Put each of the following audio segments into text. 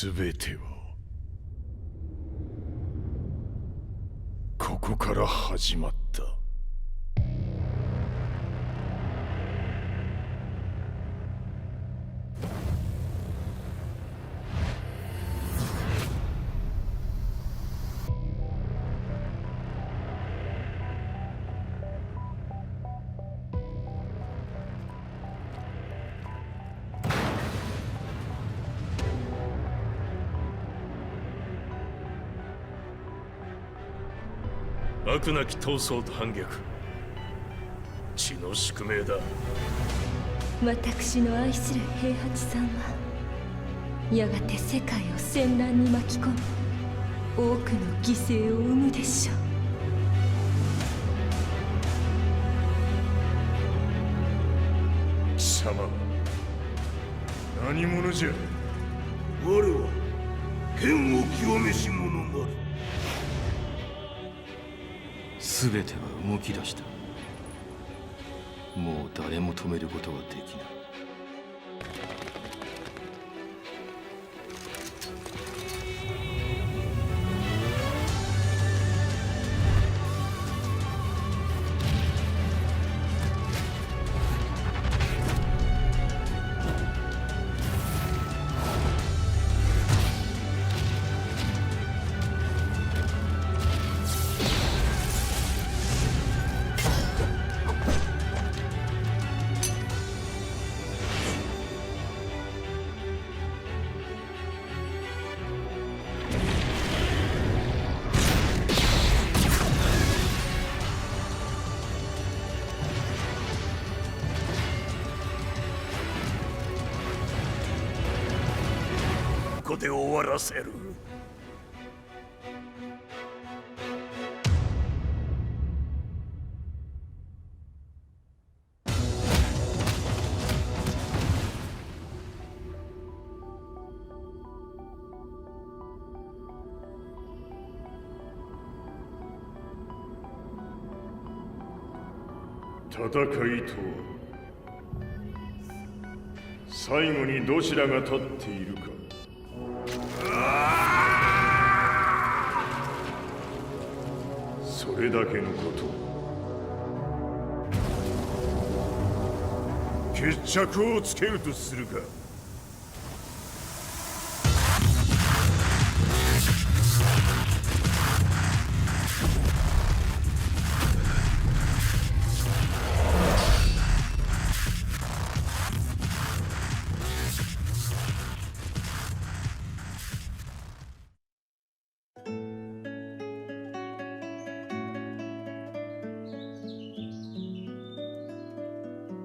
全てはここから始まった。悪なき闘争と反逆、血の宿命だ。私の愛する平八さんはやがて世界を戦乱に巻き込み多くの犠牲を生むでしょう。貴様何者じゃ。我は剣を極めし者なる。全ては動き出した。もう誰も止めることはできない。ここで終わらせる。戦いとは最後にどちらが立っているか。それだけのこと。決着をつけるとするか。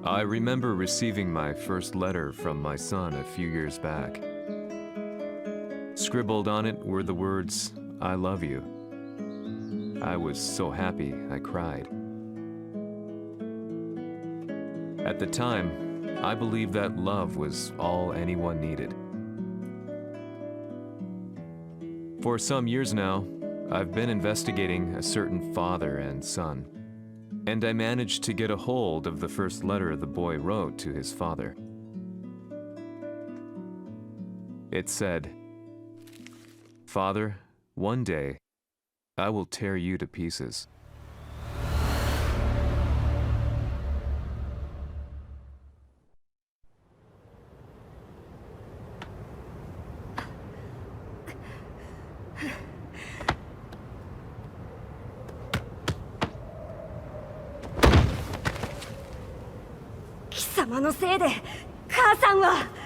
I remember receiving my first letter from my son a few years back. Scribbled on it were the words, "I love you." I was so happy I cried. At the time, I believed that love was all anyone needed. For some years now, I've been investigating a certain father and son, and I managed to get a hold of the first letter the boy wrote to his father. It said, "Father, one day, I will tear you to pieces." 貴様のせいで母さんは。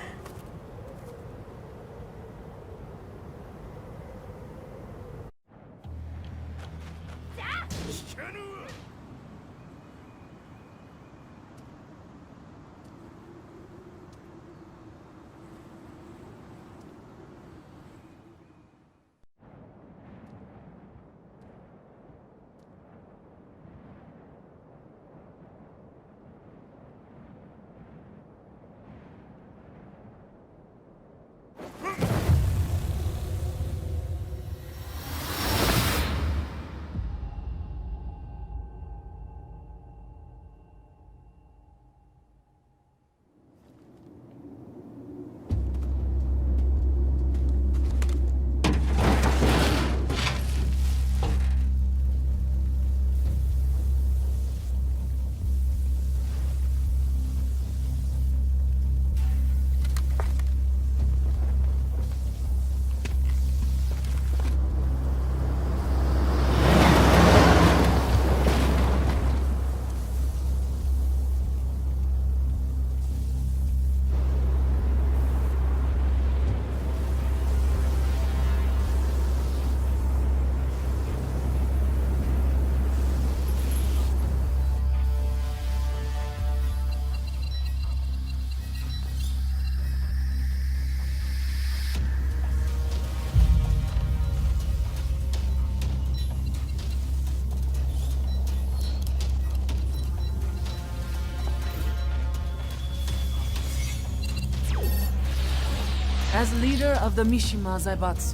As leader of the Mishima Zaibatsu,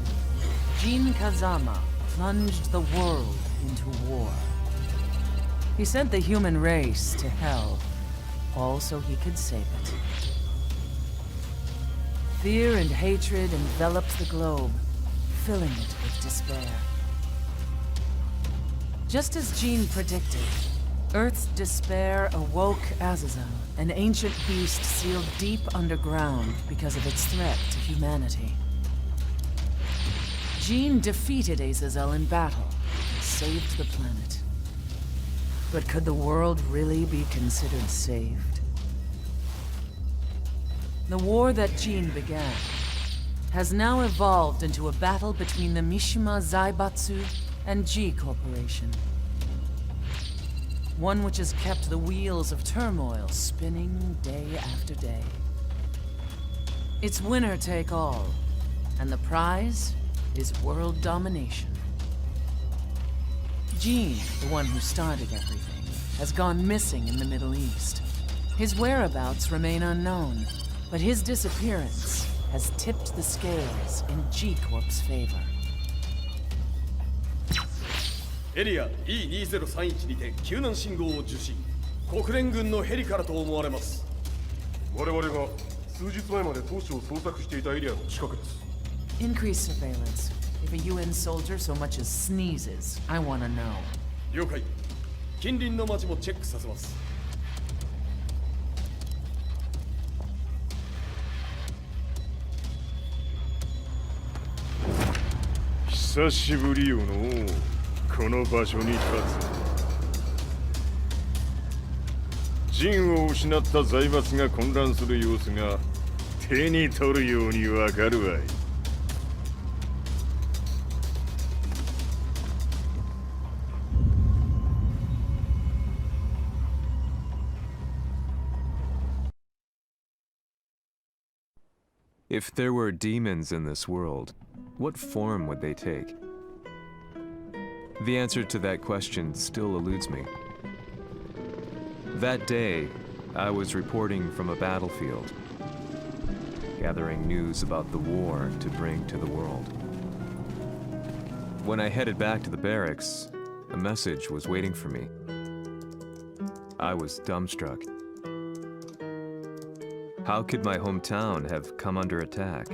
Jin Kazama plunged the world into war. He sent the human race to hell, all so he could save it. Fear and hatred enveloped the globe, filling it with despair. Just as Jin predicted, Earth's despair awoke Azazel, an ancient beast sealed deep underground because of its threat to humanity. Jin defeated Azazel in battle and saved the planet. But could the world really be considered saved? The war that Jin began has now evolved into a battle between the Mishima Zaibatsu and G Corporation. One which has kept the wheels of turmoil spinning day after day. It's winner take all, and the prize is world domination. Gene, the one who started everything, has gone missing in the Middle East. His whereabouts remain unknown, but his disappearance has tipped the scales in G Corp's favor. エリア E2031 にて救難信号を受信。国連軍のヘリからと思われます。我々が数日前まで当初を捜索していたエリアの近くです。Increase surveillance. If a UN soldier so much as sneezes, I want to know. 了解。近隣の町もチェックさせます。久しぶりよのう。この場所に立つ。陣を失った財閥が混乱する様子が手に取るようにわかるわい。If there were demons in this world, what form would they take? The answer to that question still eludes me. That day, I was reporting from a battlefield, gathering news about the war to bring to the world. When I headed back to the barracks, a message was waiting for me. I was dumbstruck. How could my hometown have come under attack?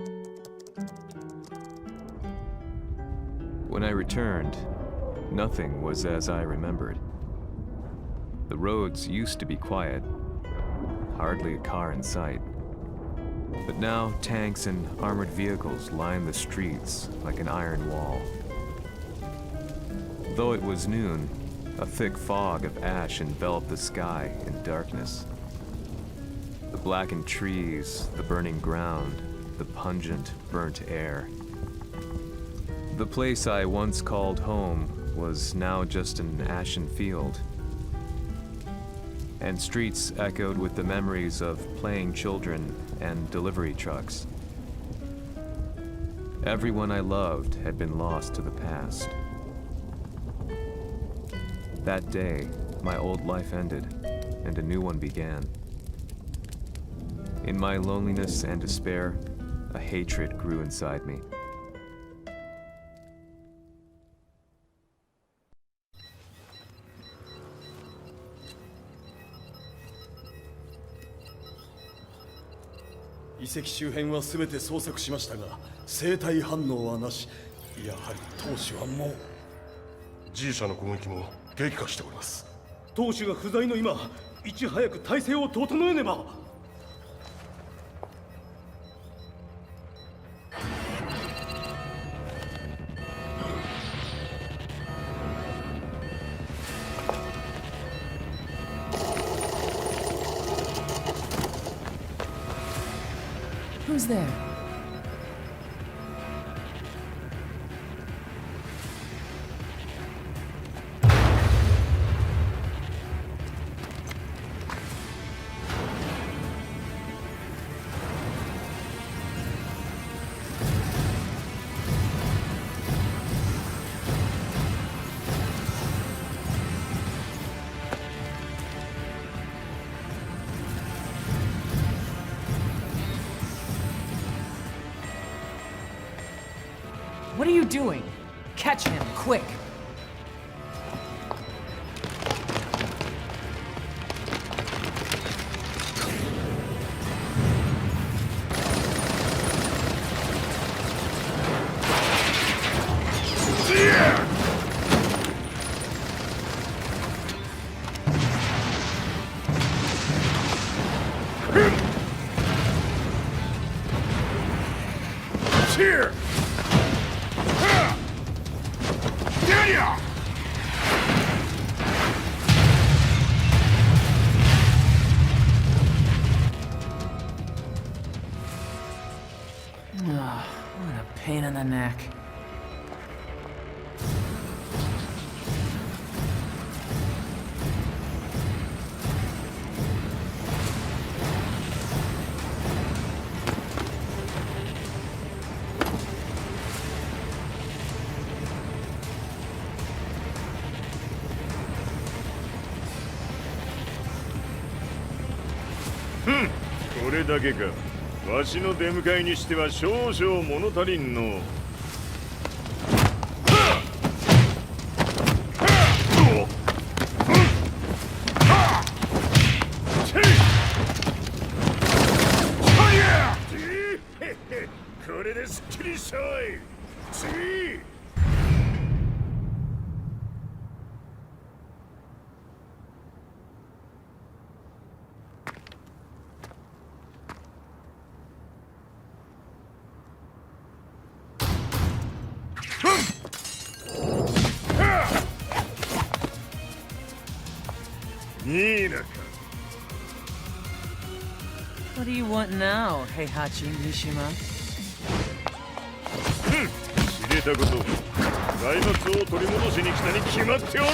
When I returned, nothing was as I remembered. The roads used to be quiet, hardly a car in sight. But now tanks and armored vehicles line the streets like an iron wall. Though it was noon, a thick fog of ash enveloped the sky in darkness. The blackened trees, the burning ground, the pungent, burnt air. The place I once called home was now just an ashen field, and streets echoed with the memories of playing children and delivery trucks. Everyone I loved had been lost to the past. That day, my old life ended, and a new one began. In my loneliness and despair, a hatred grew inside me.遺跡周辺は全て捜索しましたが、生体反応はなし。やはり当主はもう。G 社の攻撃も激化しております。当主が不在の今、いち早く体制を整えねば。Who's there? you doing? Catch him, quick! Here! What a pain in the neck. Hmm. これだけか。わしの出迎えにしては少々物足りんの。これですっきりしたい。次。What do you want now, Heihachi Mishima? 知れたこと。財閥を取り戻しに来たに決まっておろう。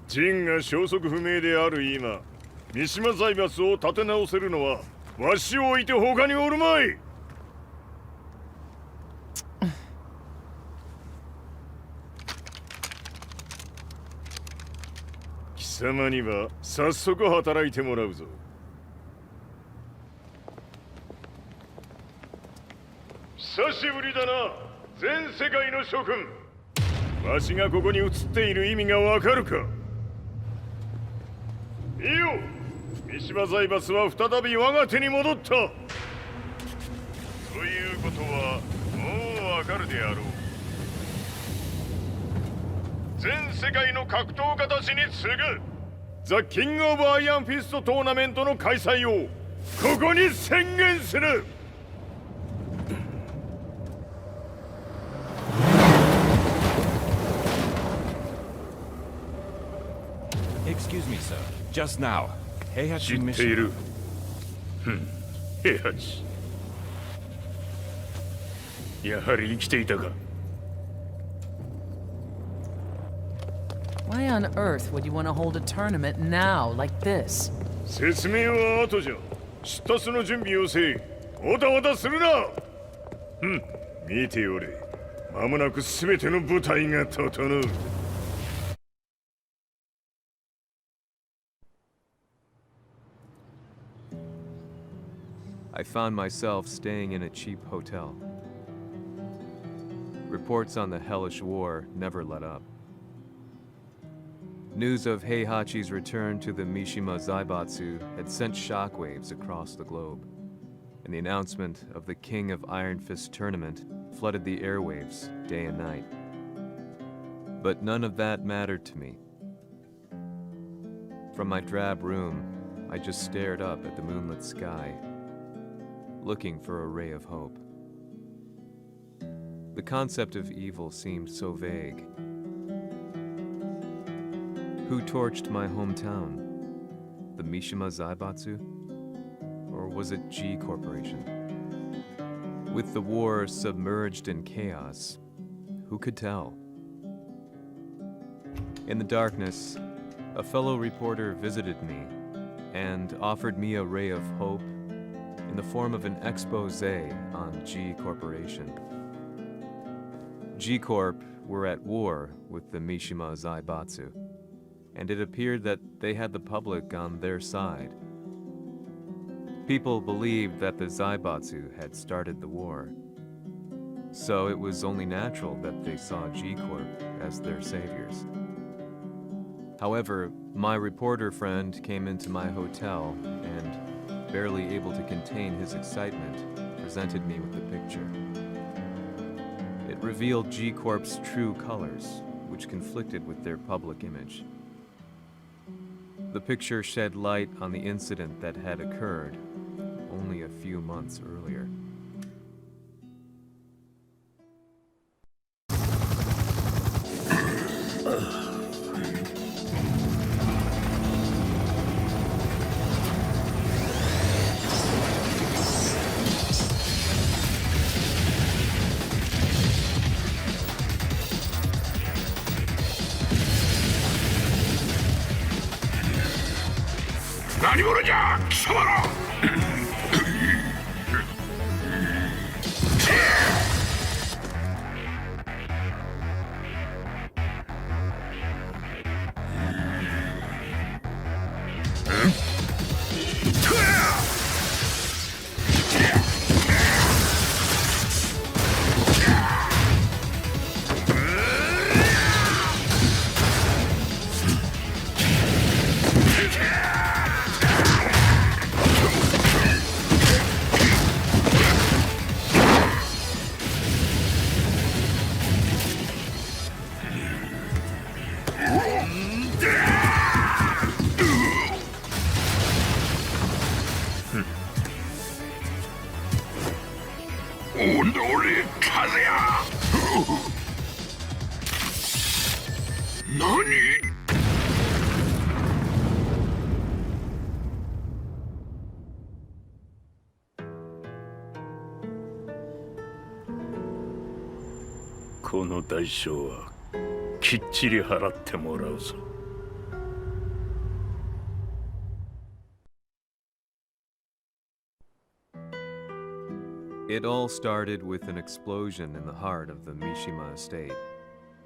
陣が消息不明である今、三島財閥を立て直せるのはわしを置いて他におるまい。貴様には早速働いてもらうぞ。久しぶりだな、全世界の諸君。わしがここに映っている意味がわかるか。いいよ、三島財閥は再び我が手に戻った。ということはもうわかるであろう。全世界の格闘家たちに次ぐザ・キング・オブ・アイアンフィストトーナメントの開催をここに宣言する。Excuse me, sir. Just now, Heihachi 知ってい Mishima. る。平八。やはり生きていたか。Why on earth would you want to hold a tournament now, like this? 説明は後じゃ。出立の準備をせい。おたわたするな。見ておれ。間もなく全ての部隊が整う。I found myself staying in a cheap hotel. Reports on the hellish war never let up. News of Heihachi's return to the Mishima Zaibatsu had sent shockwaves across the globe, and the announcement of the King of Iron Fist tournament flooded the airwaves day and night. But none of that mattered to me. From my drab room, I just stared up at the moonlit sky, looking for a ray of hope. The concept of evil seemed so vague. Who torched my hometown? The Mishima Zaibatsu? Or was it G Corporation? With the war submerged in chaos, who could tell? In the darkness, a fellow reporter visited me and offered me a ray of hope in the form of an expose on G Corporation. G Corp were at war with the Mishima Zaibatsu, and it appeared that they had the public on their side. People believed that the Zaibatsu had started the war, so it was only natural that they saw G Corp as their saviors. However, my reporter friend came into my hotel and, barely able to contain his excitement, presented me with the picture. It revealed G Corp's true colors, which conflicted with their public image. The picture shed light on the incident that had occurred only a few months earlier. It all started with an explosion in the heart of the Mishima estate.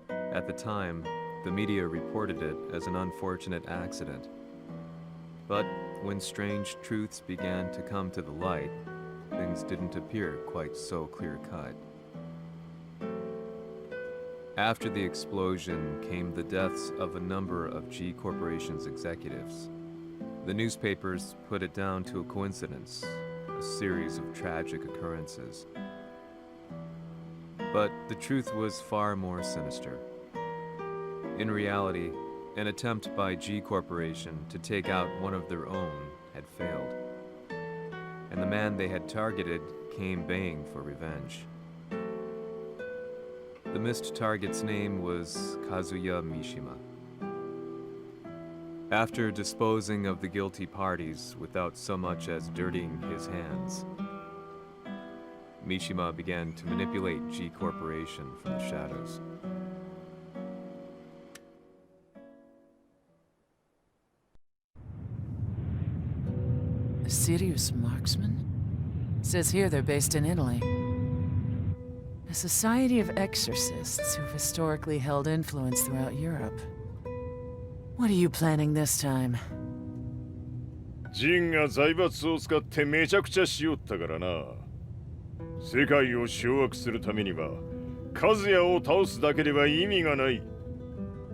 At the time, the media reported it as an unfortunate accident. But when strange truths began to come to the light, things didn't appear quite so clear-cut. After the explosion came the deaths of a number of G Corporation's executives. The newspapers put it down to a coincidence, a series of tragic occurrences. But the truth was far more sinister. In reality, an attempt by G Corporation to take out one of their own had failed, and the man they had targeted came baying for revenge. The missed target's name was Kazuya Mishima. After disposing of the guilty parties without so much as dirtying his hands, Mishima began to manipulate G Corporation from the shadows. A serious marksman? Says here they're based in Italy. A society of exorcists who've historically held influence throughout Europe. What are you planning this time? ジンが財閥を使ってめちゃくちゃしよったからな。世界を掌握するためには、カズヤを倒すだけでは意味がない。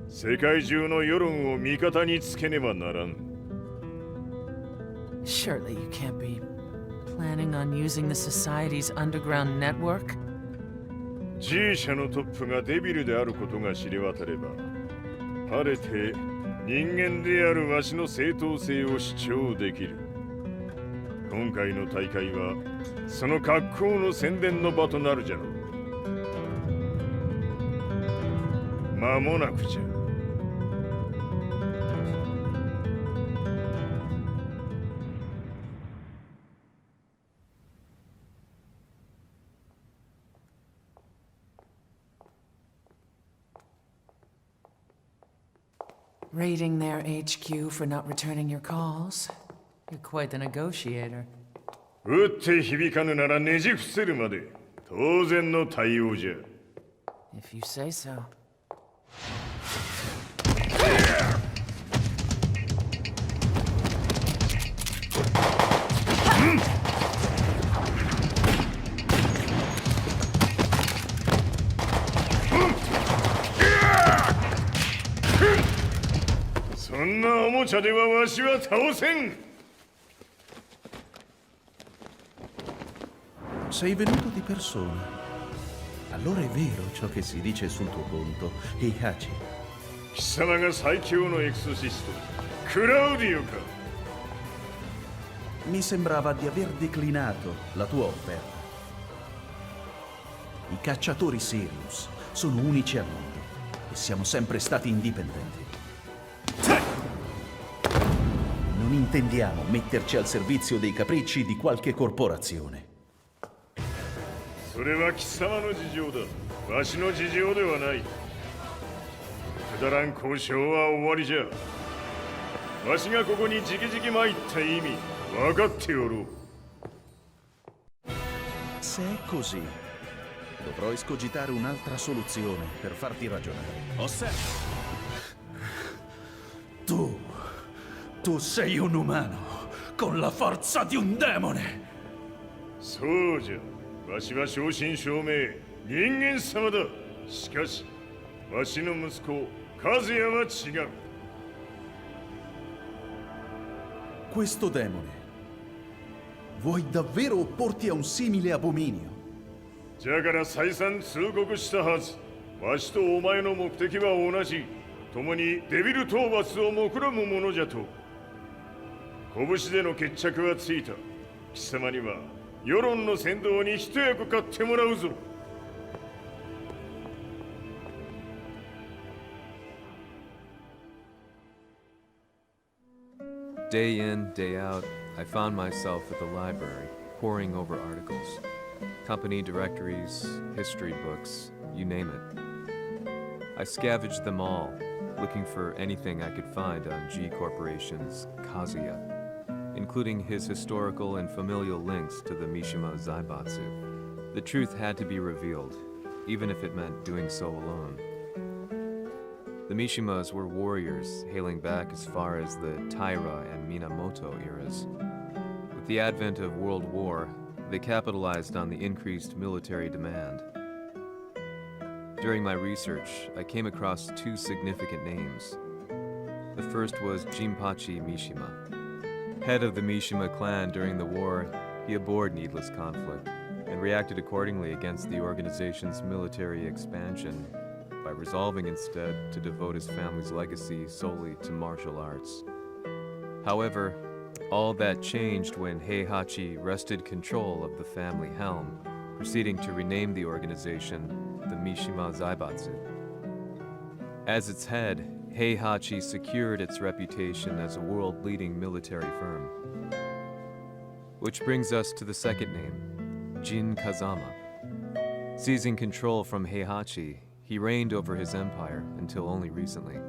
世界中の世論を味方につけねばならん。Surely you can't be planning on using the society's underground network? G 社のトップがデビルであることが知れ渡れば、晴れて人間であるわしの正当性を主張できる。今回の大会はその格好の宣伝の場となるじゃろう。間もなくじゃ。Raiding their HQ for not returning your calls. You're quite the negotiator. 打って響かぬならねじ伏せるまで当然の対応じゃ。 If you say so. そんなおもちゃではわしは倒せん。 Sei venuto di persona. Allora è vero ciò che si dice sul tuo conto, Heihachi. 貴様が最強のエクソシスト、クラウディオか。 Mi sembrava di aver declinato la tua offerta. I cacciatori Sirius sono unici al mondo e siamo sempre stati indipendenti. Non intendiamo metterci al servizio dei capricci di qualche corporazione. それは貴様の事情だ。わしの事情ではない。くだらん交渉は終わりじゃ。わしがここに直々参った意味分かっておろう。 Se è così, dovrò escogitare un'altra soluzione per farti ragionare. Osserva! Tu sei un umano con la forza di un demone! そうじゃ。わしは正真正銘人間様だ。しかしわしの息子和也は違う。 Questo demone, vuoi davvero opporti a un simile abominio? じゃから再三通告したはず。わしとお前の目的は同じ。共にデビル討伐を目論むものじゃと。拳での決着はついた。貴様には世論の先導に一役買ってもらうぞ。 Day in, day out, I found myself at the library, poring over articles, company directories, history books, you name it. I scavenged them all, looking for anything I could find on G Corporation's Kazuya, including his historical and familial links to the Mishima Zaibatsu. The truth had to be revealed, even if it meant doing so alone. The Mishimas were warriors hailing back as far as the Taira and Minamoto eras. With the advent of World War, they capitalized on the increased military demand. During my research, I came across two significant names. The first was Jinpachi Mishima. Head of the Mishima clan during the war, he abhorred needless conflict and reacted accordingly against the organization's military expansion by resolving instead to devote his family's legacy solely to martial arts. However, all that changed when Heihachi wrested control of the family helm, proceeding to rename the organization the Mishima Zaibatsu. As its head, Heihachi secured its reputation as a world-leading military firm. Which brings us to the second name, Jin Kazama. Seizing control from Heihachi, he reigned over his empire until only recently.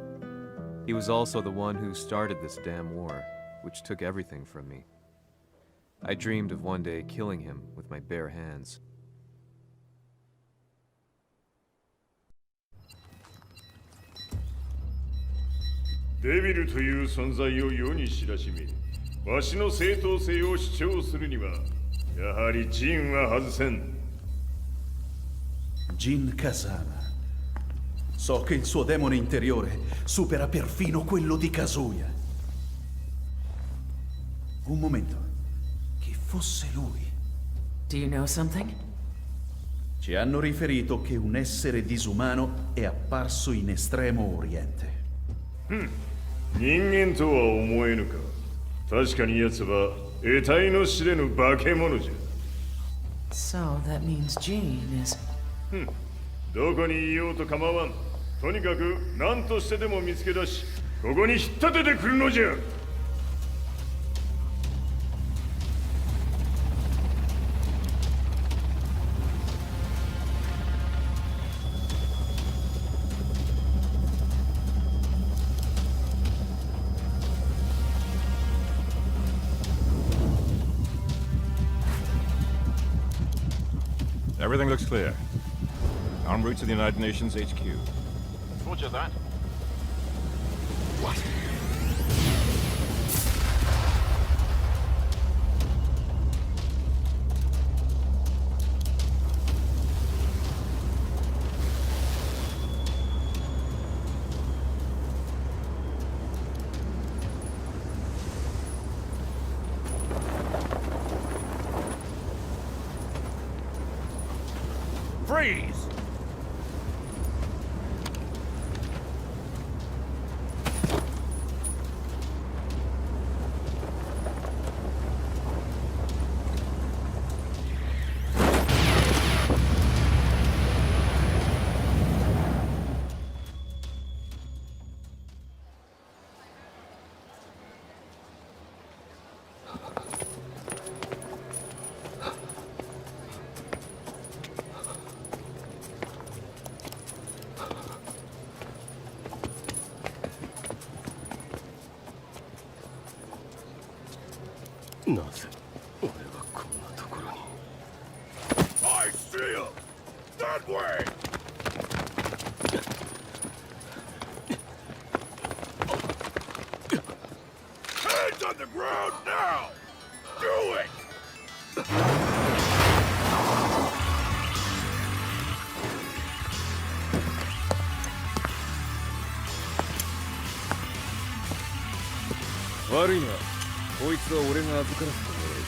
He was also the one who started this damn war, which took everything from me. I dreamed of one day killing him with my bare hands. Devil という存在を世に知らしめ、わしの正当性を主張するには、やはりジンは外せん。Jin Kazama. So che il suo demone interiore supera perfino quello di Kazuya. Un momento. Chi fosse lui? Do you know something? Ci hanno riferito che un essere disumano è apparso in Estremo Oriente. 人間とは思えぬか。確かに奴は得体の知れぬ化け物じゃ。 So that means Jean is... どこにいようと構わん。とにかく何としてでも見つけ出し、ここに引っ立ててくるのじゃ。Everything looks clear. En route to the United Nations HQ. Roger that. What? Freeze! I see him! That way! Hands on the ground now! Do it!悪いな。こいつは俺が預からせてもらう。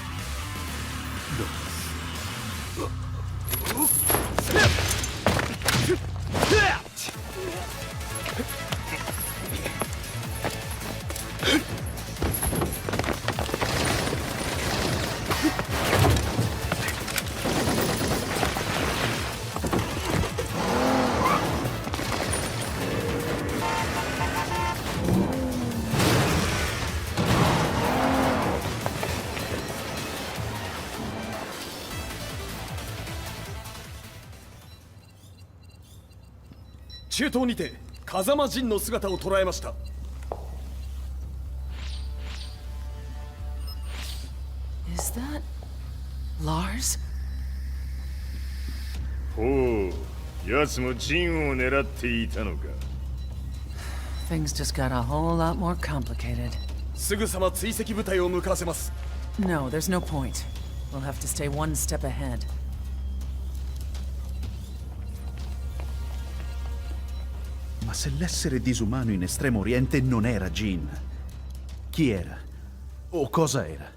中東にて風間陣の姿を捉えました。Is that Lars? ほう、奴も陣を狙っていたのか。Things just got a whole lot more complicated. すぐさま追跡部隊を向かわせます。No, there's no point. We'll have to stay one step ahead. Ma se l'essere disumano in Estremo Oriente non era Jin, chi era? O cosa era?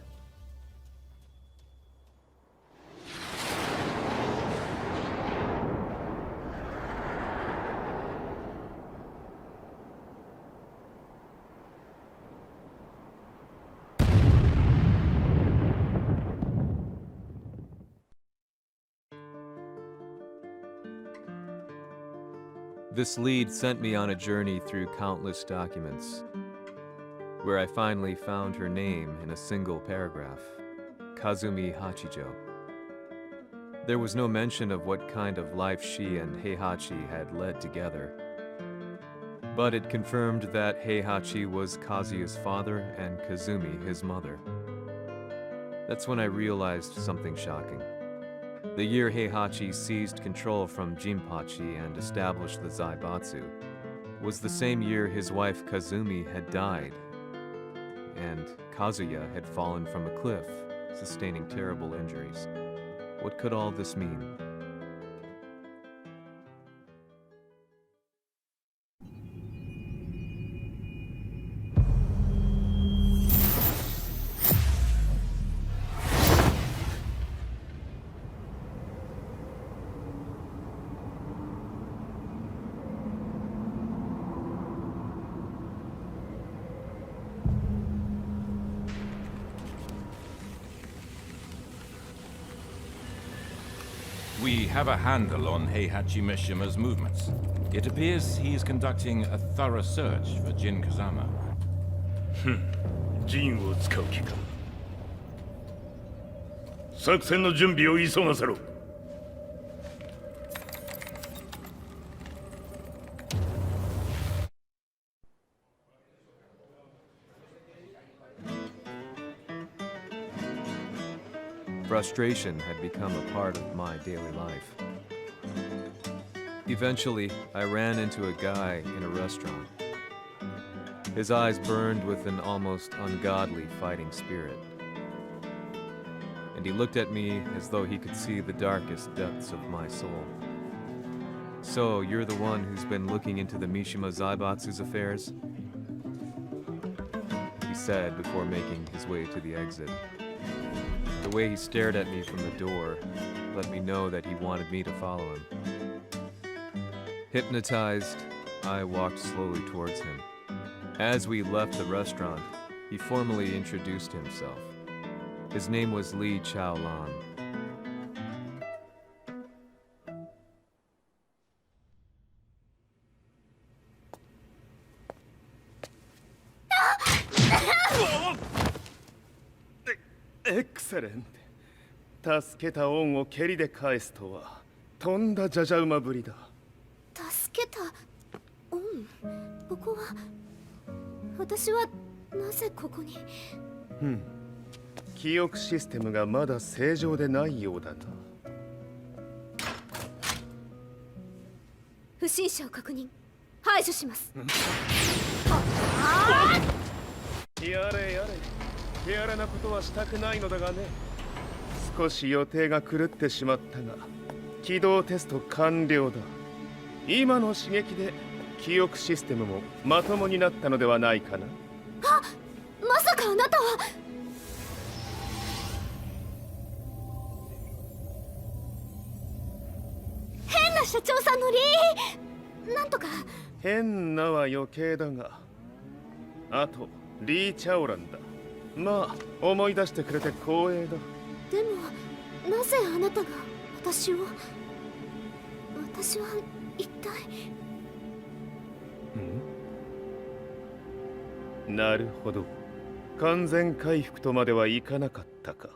This lead sent me on a journey through countless documents, where I finally found her name in a single paragraph, Kazumi Hachijo. There was no mention of what kind of life she and Heihachi had led together, but it confirmed that Heihachi was Kazuya's father and Kazumi his mother. That's when I realized something shocking. The year Heihachi seized control from Jinpachi and established the Zaibatsu was the same year his wife Kazumi had died, and Kazuya had fallen from a cliff, sustaining terrible injuries. What could all this mean? We have a handle on Heihachi Mishima's movements. It appears he is conducting a thorough search for Jin Kazama. 陣を使う気か。作戦の準備を急がせろ。Frustration had become a part of my daily life. Eventually, I ran into a guy in a restaurant. His eyes burned with an almost ungodly fighting spirit. And he looked at me as though he could see the darkest depths of my soul. So, you're the one who's been looking into the Mishima Zaibatsu's affairs? He said before making his way to the exit. The way he stared at me from the door let me know that he wanted me to follow him. Hypnotized, I walked slowly towards him. As we left the restaurant, he formally introduced himself. His name was Lee Chaolan. Excellent. 助けた恩を蹴りで返すとはとんだじゃじゃ馬ぶりだ。助けた恩？ここは私はなぜここに？記憶システムがまだ正常でないようだな。不審者を確認。排除します。やれやれ。手荒なことはしたくないのだがね。少し予定が狂ってしまったが、起動テスト完了だ。今の刺激で記憶システムもまともになったのではないかな。あ、まさかあなたは。変な社長さんのリー。なんとか。変なは余計だが、あとリー・チャオランだ。まあ思い出してくれて光栄だ。でもなぜあなたが私は一体。なるほど。完全回復とまではいかなかったか。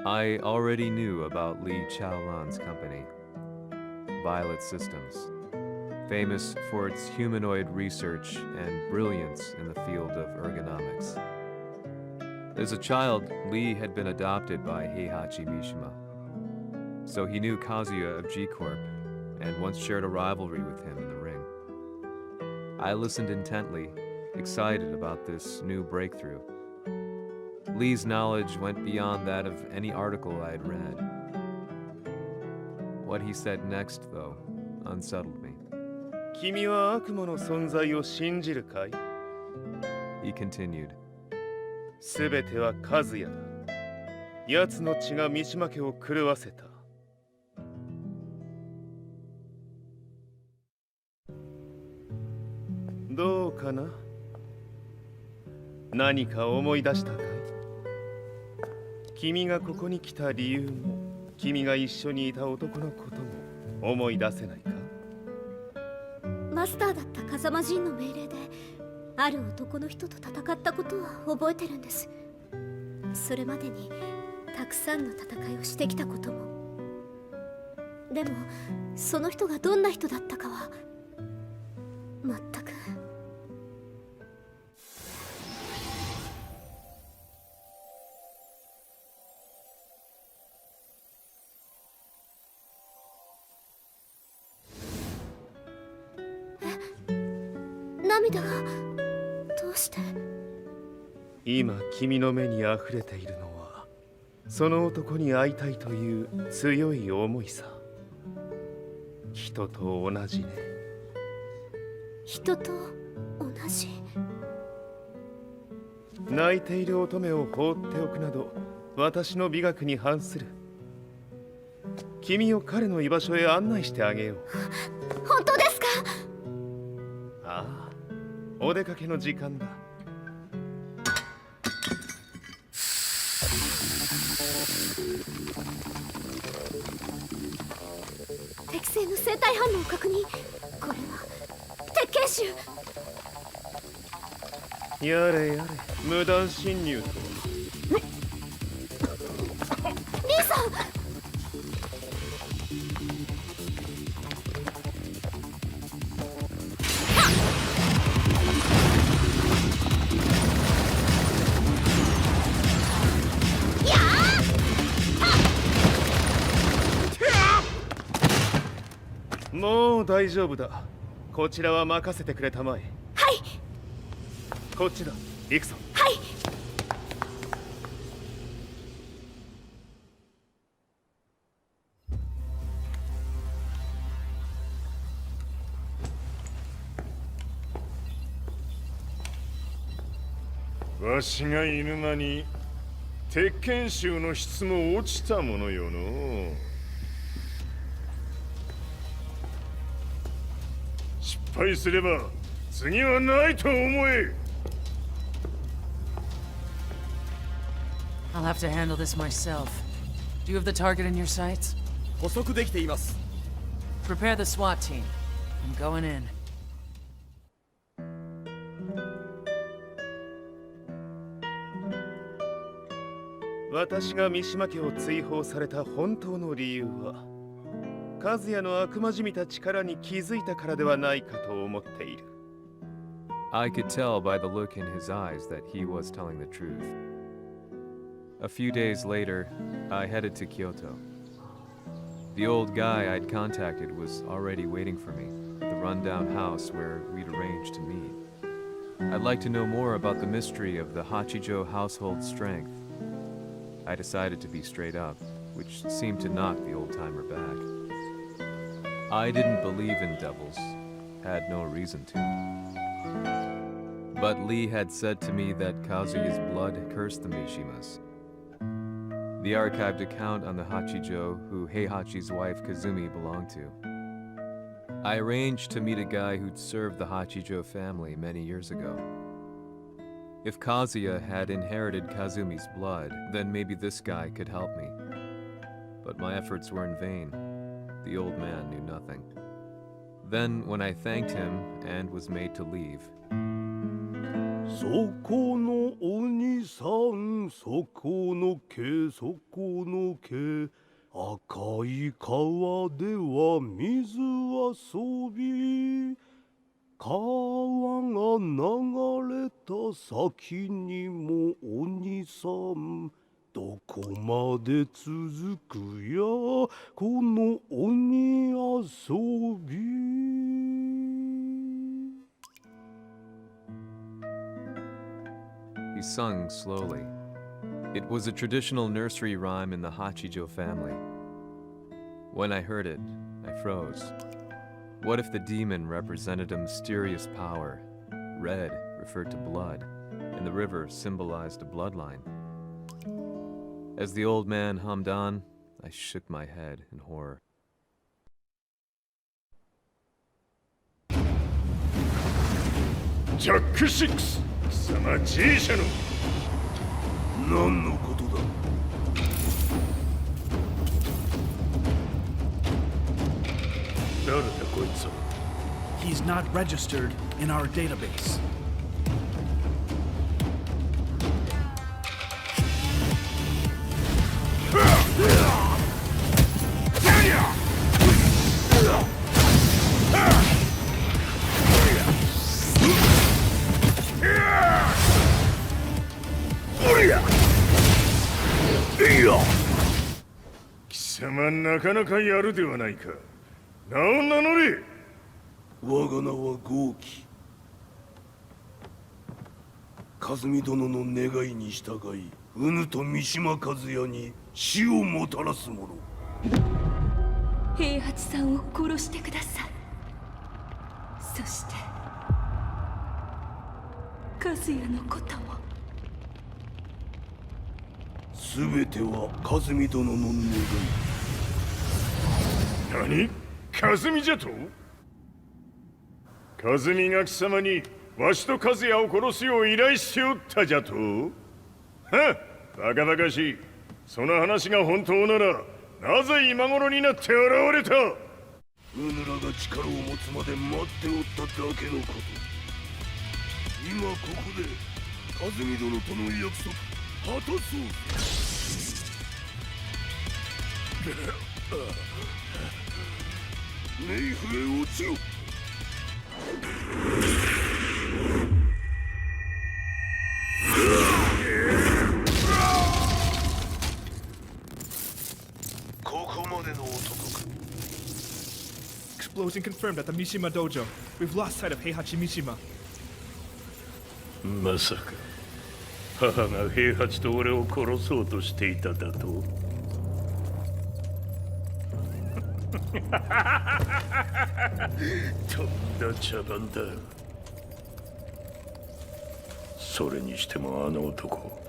I already knew about Lee Chaolan's company, Violet Systems, famous for its humanoid research and brilliance in the field of ergonomics. As a child, Lee had been adopted by Heihachi Mishima, so he knew Kazuya of G-Corp and once shared a rivalry with him in the ring. I listened intently, excited about this new breakthrough. Lee's knowledge went beyond that of any article I had read. What he said next, though, unsettled me. 君は悪魔の存在を信じるかい? He continued. すべては和也だ。奴の血が三島家を狂わせた。どうかな？何か思い出したかい？君がここに来た理由も、君が一緒にいた男のことも思い出せないか？マスターだった風間陣の命令である男の人と戦ったことは覚えてるんです。それまでにたくさんの戦いをしてきたことも。でもその人がどんな人だったかは全く。涙がどうして？今君の目に溢れているのはその男に会いたいという強い思いさ。人と同じね。人と同じ？泣いている乙女を放っておくなど私の美学に反する。君を彼の居場所へ案内してあげよう。本当ですか？ああ、お出かけの時間だ。適正の生体反応を確認。これは鉄拳臭。やれやれ、無断侵入とは。リーさん。もう大丈夫だ。こちらは任せてくれたまえ。はい。こっちだ。行くぞ。はい。わしがいる間に鉄拳衆の質も落ちたものよの。失敗すれば次はないと思え。I'll have to handle this myself. Do you have the target in your sights? 捕捉できています。Prepare the SWAT team. I'm going in. 私が三島家を追放された本当の理由は、和也の悪魔じみた力に気づいたからではないかと思っている。I could tell by the look in his eyes that he was telling the truth. A few days later, I headed to Kyoto. The old guy I'd contacted was already waiting for me at the rundown house where we'd arranged to meet. I'd like to know more about the mystery of the Hachijo household strength. I decided to be straight up, which seemed to knock the old-timer back. I didn't believe in devils, had no reason to. But Lee had said to me that Kazuya's blood cursed the Mishimas. The archived account on the Hachijo who Heihachi's wife Kazumi belonged to. I arranged to meet a guy who'd served the Hachijo family many years ago. If Kazuya had inherited Kazumi's blood, then maybe this guy could help me. But my efforts were in vain. The old man knew nothing. Then, when I thanked him and was made to leave, そこのお兄さん、そこの毛、そこの毛、赤い川では水遊び。川が流れた先にもお兄さん、どこまで続くやこの鬼遊び。he sung slowly. It was a traditional nursery rhyme in the Hachijo family. When I heard it, I froze. What if the demon represented a mysterious power? Red referred to blood, and the river symbolized a bloodline. As the old man hummed on, I shook my head in horror. Jack 6! 貴様 G 社の何のことだ。誰だこいつは。 He's not registered in our database.「貴様なかなかやるではないか。名を名乗れ。我が名は豪輝。和美殿の願いに従いうぬと三島和也に死をもたらす者。平八さんを殺してください。そして和也のことも。すべては和美殿の願い。何？和美じゃと？和美が貴様にわしと和也を殺すよう依頼しておったじゃと？はっ、バカバカしい。その話が本当ならなぜ今頃になって現れた？うぬらが力を持つまで待っておっただけのこと。今ここで和美殿との約束果たそう。冥府へ落ちろ。ここまでの男か。Chosen confirmed at the Mishima dojo. We've lost sight of Heihachi Mishima. まさか母が平八と俺を殺そうとしていただと？とんだ茶番だ。それにしてもあの男、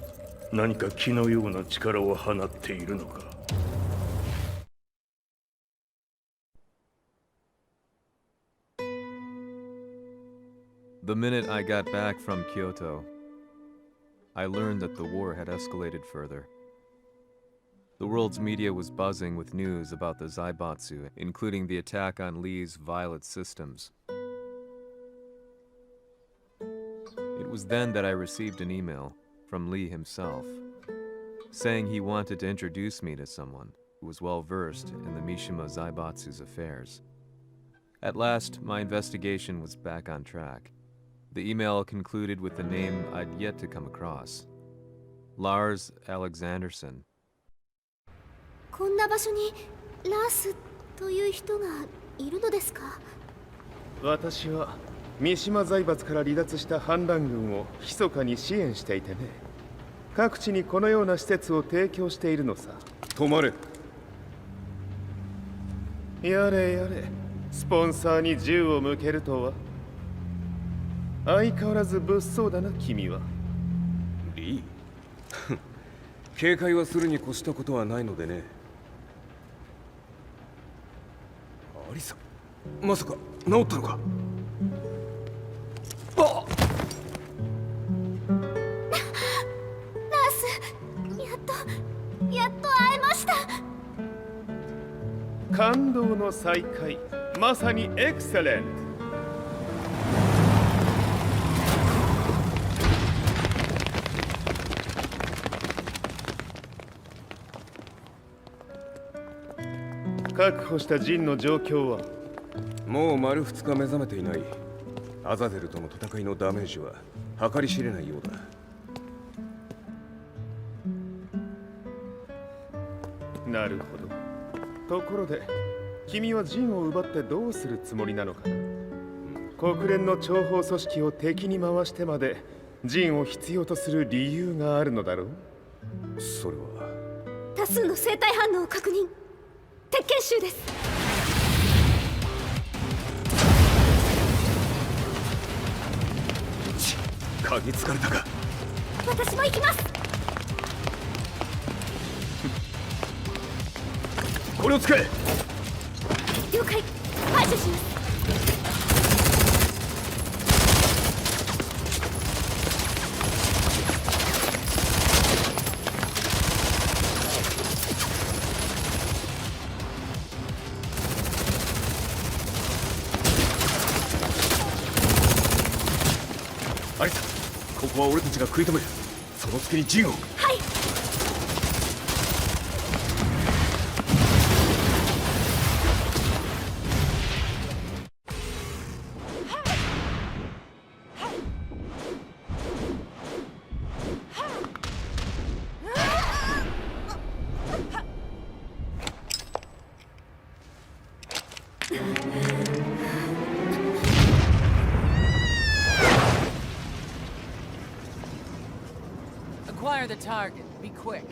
何か気のような力を放っているのか。The minute I got back from Kyoto, I learned that the war had escalated further. The world's media was buzzing with news about the Zaibatsu, including the attack on Lee's Violet systems. It was then that I received an email from Lee himself, saying he wanted to introduce me to someone who was well versed in the Mishima Zaibatsu's affairs. At last, my investigation was back on track. The email concluded with a name I'd yet to come across. Lars Alexanderson. こんな場所にラースという人がいるのですか？私は三島財閥から離脱した反乱軍を密かに支援していてね。各地にこのような施設を提供しているのさ。止まれ。やれやれ、スポンサーに銃を向けるとは。相変わらず物騒だな君は。リー警戒はするに越したことはないのでね。アリサ、まさか治ったのか？ラース、やっと会えました。感動の再会、まさにエクセレント。確保したジンの状況は？もう丸2日目覚めていない。アザゼルとの戦いのダメージは計り知れないようだ。なるほど。ところで君はジンを奪ってどうするつもりなのかな？国連の諜報組織を敵に回してまでジンを必要とする理由があるのだろう？それは多数の生体反応を確認。鉄拳衆です。嗅ぎつかれたか？私も行きます。これを使え。了解。排除します。アリサ、ここは俺たちが食い止める。その隙にジンを。はい。Acquire the target. Be quick.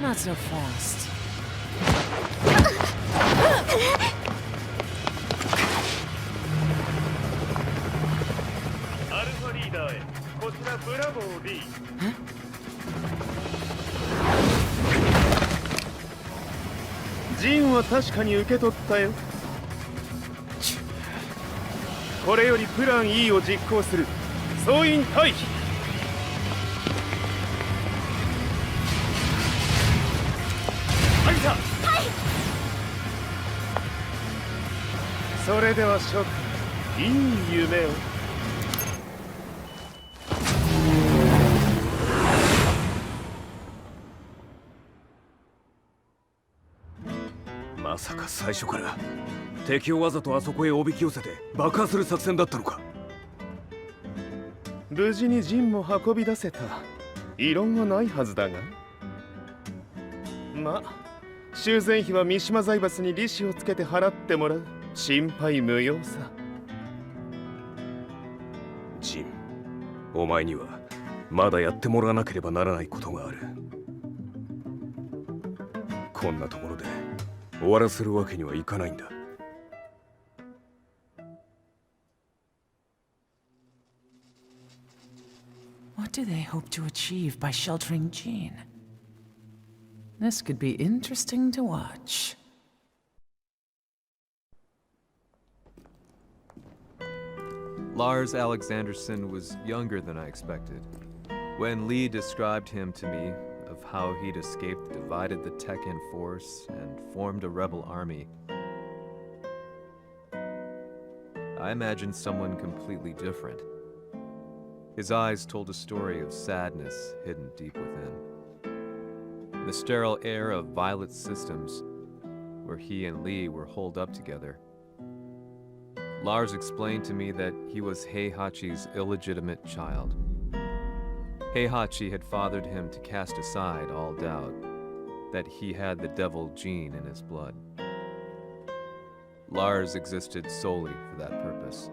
Not so fast. アルファリーダーへ。こちらブラボー D。ジンは確かに受け取ったよ。これよりプラン E を実行する。総員退避。はい。それでは諸君、いい夢を。まさか最初から敵をわざとあそこへおびき寄せて爆破する作戦だったのか。無事にジンも運び出せた。異論はないはずだが。まあ修繕費は三島財閥に利子をつけて払ってもらう。心配無用さ。ジン、お前にはまだやってもらわなければならないことがある。こんなところで終わらせるわけにはいかないんだ。What do they hope to achieve by sheltering Jean? This could be interesting to watch. Lars Alexanderson was younger than I expected. When Lee described him to me, of how he'd escaped, divided the Tekken force, and formed a rebel army, I imagined someone completely different. His eyes told a story of sadness hidden deep within. The sterile air of Violet Systems, where he and Lee were holed up together. Lars explained to me that he was Heihachi's illegitimate child. Heihachi had fathered him to cast aside all doubt that he had the devil gene in his blood. Lars existed solely for that purpose.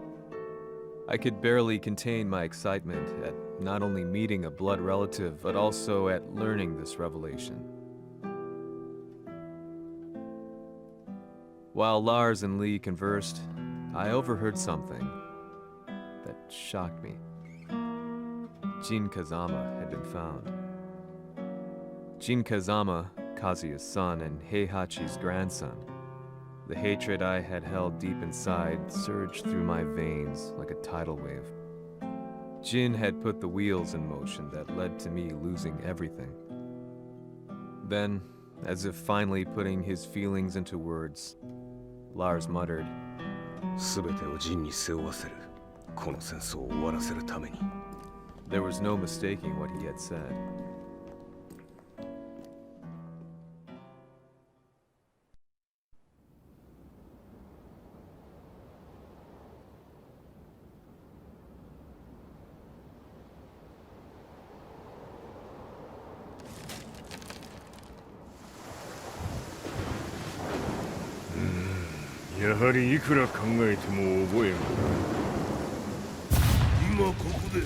I could barely contain my excitement at not only meeting a blood relative, but also at learning this revelation. While Lars and Lee conversed, I overheard something that shocked me. Jin Kazama had been found. Jin Kazama, Kazuya's son and Heihachi's grandson. The hatred I had held deep inside surged through my veins like a tidal wave. Jin had put the wheels in motion that led to me losing everything. Then, as if finally putting his feelings into words, Lars muttered, 全てをジンに背負わせる。この戦争を終わらせるために。 There was no mistaking what he had said. Hmm, やはりいくら考えても覚えがない。今ここで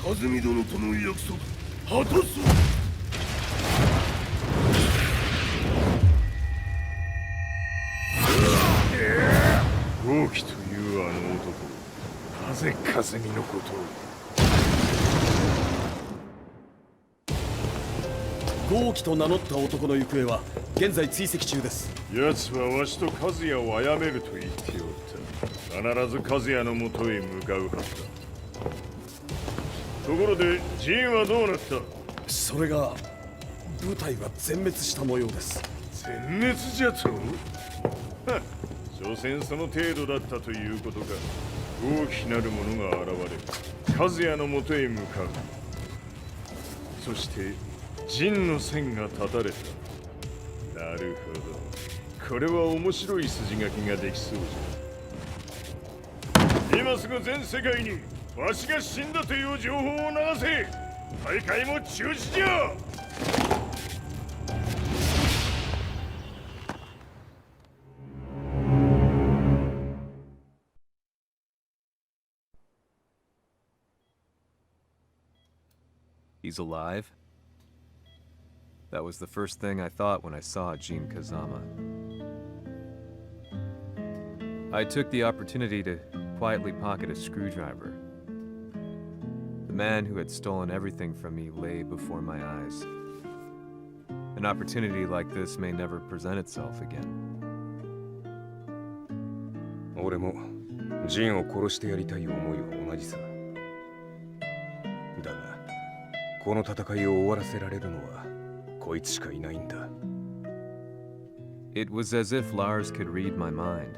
和美殿との約束果たそう。豪輝というあの男、なぜ和美のことを。豪輝と名乗った男の行方は現在追跡中です。奴はわしと和也を殺めると言っておった。必ず和也のもとへ向かうはずだ。ところでジンはどうなった？それが部隊は全滅した模様です。全滅じゃと？所詮その程度だったということか。大きなる者が現れ、和也のもとへ向かう。そして陣の線が断たれた。なるほど。これは面白い筋書きができそうじゃ。今すぐ全世界にわしが死んだという情報を流せ。大会も中止じゃ。He's alive? That was the first thing I thought when I saw Jin Kazama. I took the opportunity to quietly pocket a screwdriver. The man who had stolen everything from me lay before my eyes. An opportunity like this may never present itself again. 俺もジンを殺してやりたい思いは同じさ。だが、この戦いを終わらせられるのはこいつしかいないんだ。It was as if Lars could read my mind.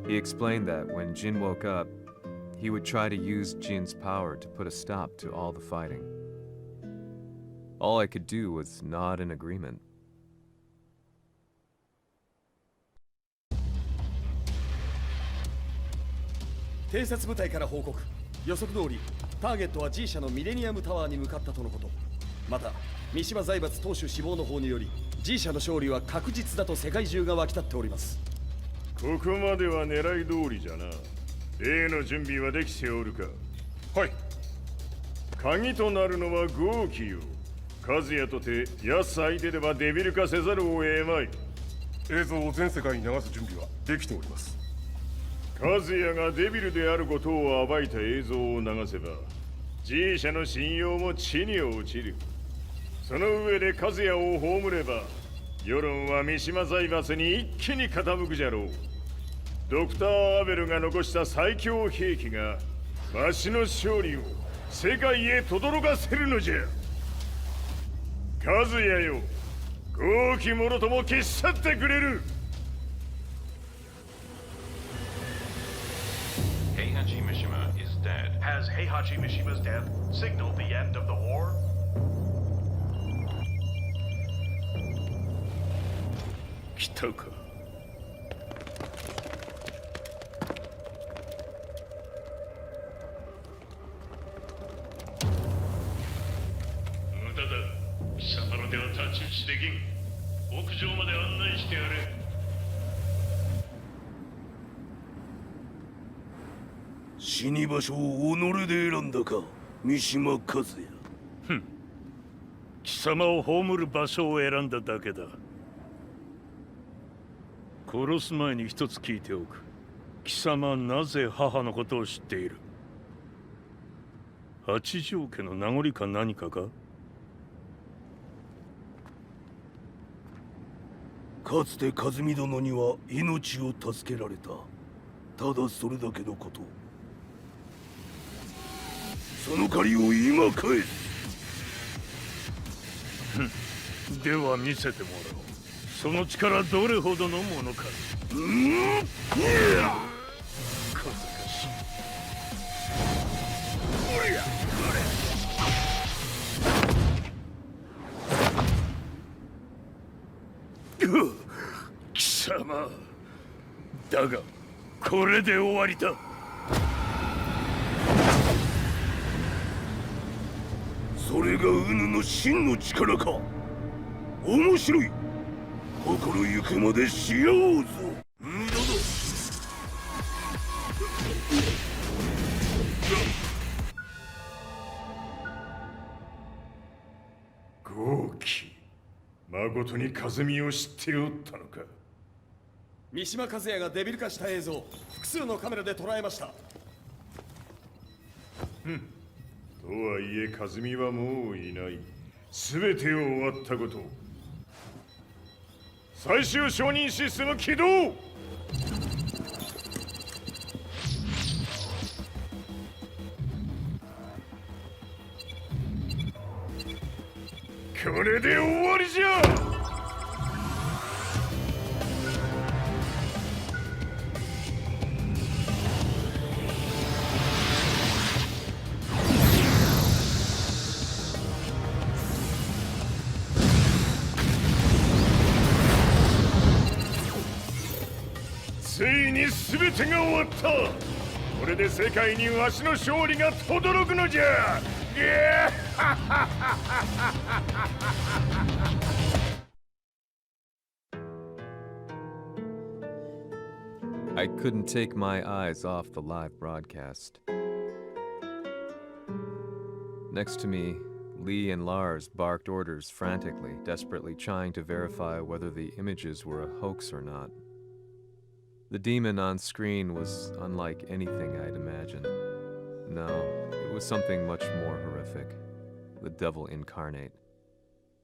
He explained that when Jin woke up, he would try to use Jin's power to put a stop to all the fighting. All I could do was nod in agreement. 偵察部隊から報告。予測通り、ターゲットは G 社のミレニアムタワーに向かったとのこと。また、三島財閥当主死亡の方により、G 社の勝利は確実だと世界中が沸き立っております。ここまでは狙い通りじゃな。例の準備はできておるか。はい。鍵となるのは豪気よ。和也とて安相手ではデビル化せざるを得まい。映像を全世界に流す準備はできております。和也がデビルであることを暴いた映像を流せば G 社の信用も地に落ちる。その上で和也を葬れば世論は三島財閥に一気に傾くじゃろう。ドクター・アベルが残した最強兵器がわしの勝利を世界へ轟かせるのじゃ。和也よ、豪気者とも消し去ってくれる。Heihachi Mishima is dead. Has Heihachi Mishima's death signaled the end of the war? 来たか。無駄だ。貴様らでは太刀打ちできん。屋上まで案内してやれ。死に場所を己で選んだか、三島和也。ふん。貴様を葬る場所を選んだだけだ。殺す前に一つ聞いておく。貴様はなぜ母のことを知っている？八条家の名残か何かか？かつて和美殿には命を助けられた。ただそれだけのこと。その借りを今返す。では見せてもらおう。その力どれほどのものか。小賢しい。貴様。だがこれで終わりだ。それがウヌの真の力か。面白い。心ゆくまでしようぞ。無駄だ。豪気、誠に和美を知っておったのか。三島和也がデビル化した映像、複数のカメラで捉えました。とはいえ和美はもういない。全てを終わったこと。最終承認システム起動。これで終わりじゃ。ついに全てが終わった。これで世界にわしの勝利が轟くのじゃ。I couldn't take my eyes off the live broadcast. Next to me, Lee and Lars barked orders frantically, desperately trying to verify whether the images were a hoax or not. The demon on screen was unlike anything I'd imagined. No, it was something much more horrific. The devil incarnate.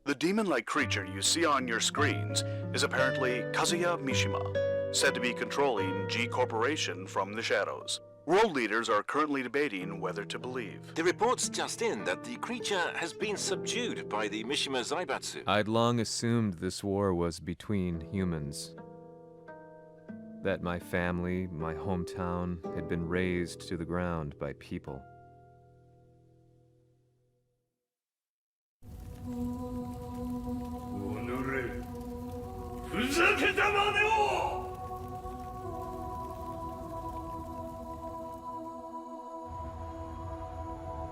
The demon-like creature you see on your screens is apparently Kazuya Mishima, said to be controlling G Corporation from the shadows. World leaders are currently debating whether to believe. The reports just in that the creature has been subdued by the Mishima Zaibatsu. I'd long assumed this war was between humans. that my family, my hometown, had been razed to the ground by people.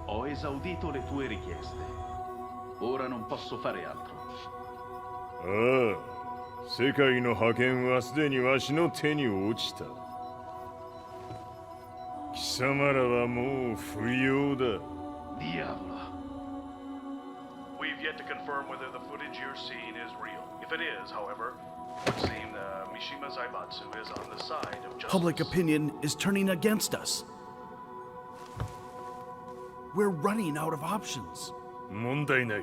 Ho esaudito le tue richieste. Ora non posso fare altro. ああ、世界の覇権はすでにわしの手に落ちた。貴様らはもう不要だ。Diavolo. We've yet to confirm whether the footage you're seeing is real. If it is, however, it would seem Mishima Zaibatsu is on the side of justice. Public opinion is turning against us. We're running out of options. 問題ない。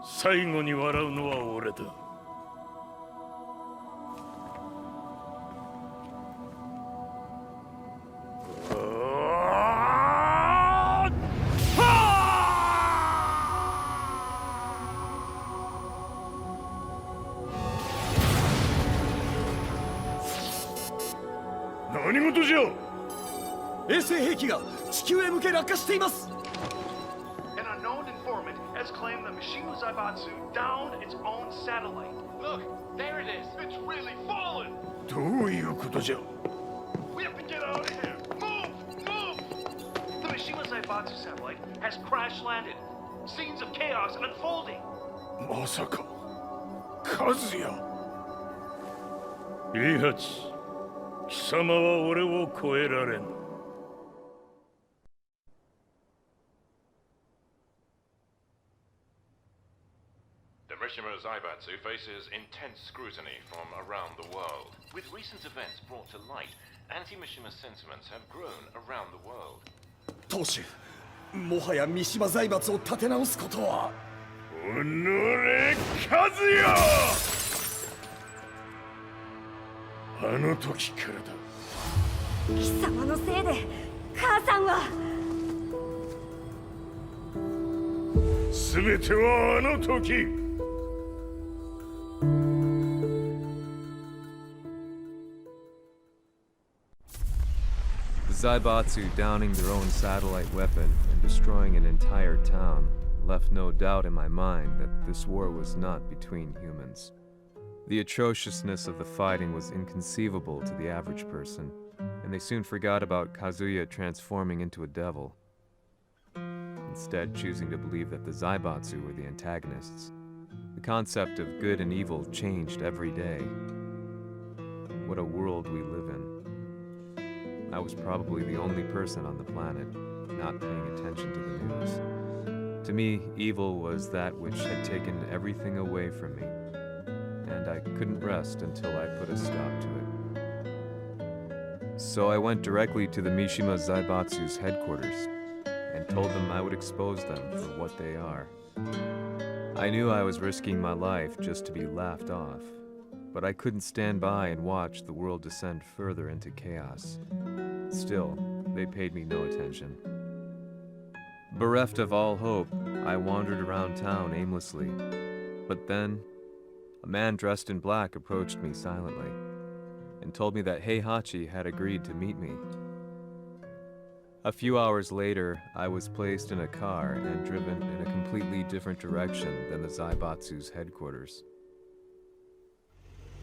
最後に笑うのは俺だ。何事じゃ。衛星兵器が地球へ向け落下しています。An unknown informant has claimed that Mishima Zaibatsu downed its own satellite. Look, there it is. It's really fallen. どういうことじゃ。We have to get out of here. Move, move. The Mishima Zaibatsu satellite has crash landed. Scenes of chaos unfolding. まさか、和也。平八、貴様は俺を超えられん。Mishima Zaibatsu faces intense scrutiny from around the world. With recent events brought to light, anti-Mishima sentiments have grown around the world. 当主、もはや三島財閥を立て直すことは。おのれ、和也。あの時からだ。貴様のせいで母さんは。全てはあの時。Zaibatsu downing their own satellite weapon and destroying an entire town left no doubt in my mind that this war was not between humans. The atrociousness of the fighting was inconceivable to the average person, and they soon forgot about Kazuya transforming into a devil, instead choosing to believe that the Zaibatsu were the antagonists. The concept of good and evil changed every day. What a world we live in. I was probably the only person on the planet not paying attention to the news. To me, evil was that which had taken everything away from me, and I couldn't rest until I put a stop to it. So I went directly to the Mishima Zaibatsu's headquarters and told them I would expose them for what they are. I knew I was risking my life just to be laughed off, but I couldn't stand by and watch the world descend further into chaos. Still, they paid me no attention. Bereft of all hope, I wandered around town aimlessly. But then, a man dressed in black approached me silently and told me that Heihachi had agreed to meet me. A few hours later, I was placed in a car and driven in a completely different direction than the Zaibatsu's headquarters.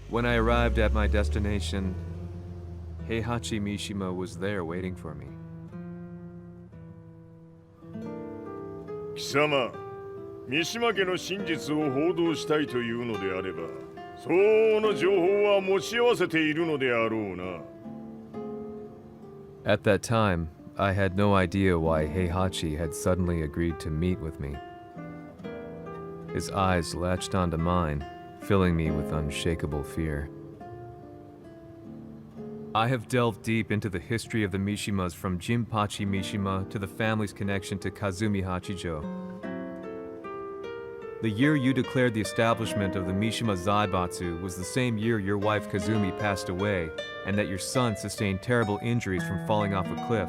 When I arrived at my destination, Heihachi Mishima was there waiting for me. 貴様、三島家の真実を報道したいというのであれば、相応の情報は持ち合わせているのであろうな。At that time, I had no idea why Heihachi had suddenly agreed to meet with me. His eyes latched onto mine, filling me with unshakable fear. I have delved deep into the history of the Mishimas from Jinpachi Mishima to the family's connection to Kazumi Hachijo. The year you declared the establishment of the Mishima Zaibatsu was the same year your wife Kazumi passed away, and that your son sustained terrible injuries from falling off a cliff.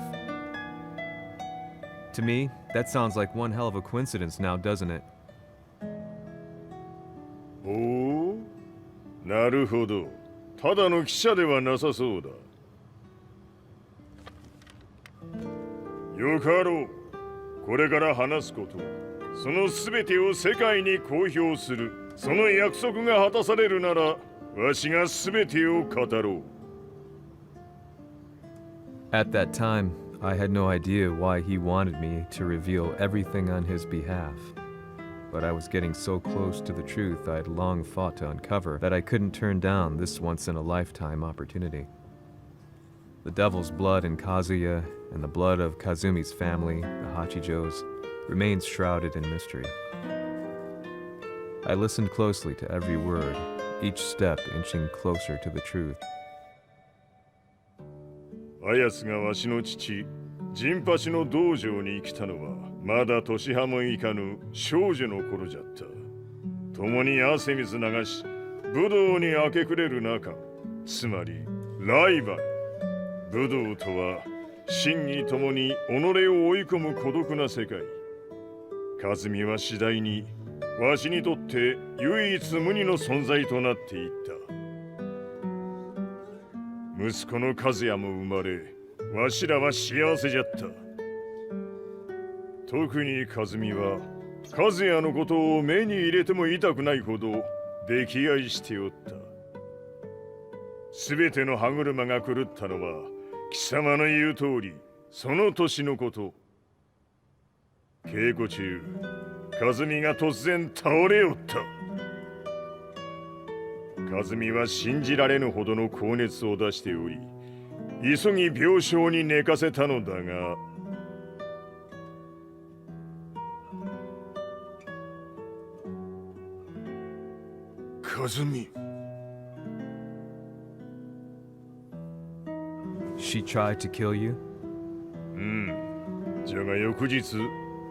To me, that sounds like one hell of a coincidence now, doesn't it? おお、なるほど。ただの記者ではなさそうだ。よかろう。これから話すこと、その全てを世界に公表する、その約束が果たされるなら、わしが全てを語ろう。At that time, I had no idea why he wanted me to reveal everything on his behalf. But I was getting so close to the truth I had long fought to uncover that I couldn't turn down this once-in-a-lifetime opportunity. The devil's blood in Kazuya and the blood of Kazumi's family, the Hachijos, remains shrouded in mystery. I listened closely to every word, each step inching closer to the truth. あやつがわしの父、ジンパチの道場に来たのは、まだ年端もいかぬ少女の頃じゃった。共に汗水流し、武道に明け暮れる中、つまりライバル。武道とは、真偽ともに己を追い込む孤独な世界。和美は次第に、わしにとって唯一無二の存在となっていった。息子の和也も生まれ、わしらは幸せじゃった。特に和美は、和也のことを目に入れても痛くないほど溺愛しておった。すべての歯車が狂ったのは、貴様の言う通り、その年のこと。稽古中、和美が突然倒れおった。和美は信じられぬほどの高熱を出しており、急ぎ病床に寝かせたのだが、和美。She tried to kill you? じゃが翌日、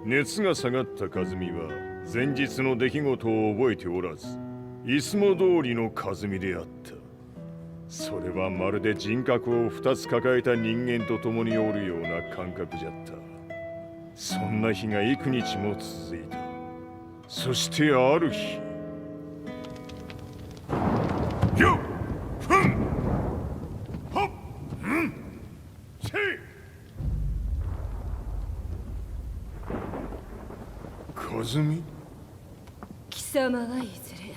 熱が下がった和美は前日の出来事を覚えておらず、いつも通りの和美であった。それはまるで人格を2つ抱えた人間と共におるような感覚じゃった。そんな日が幾日も続いた。そしてある日、よっふんほっんせい和美。貴様はいずれ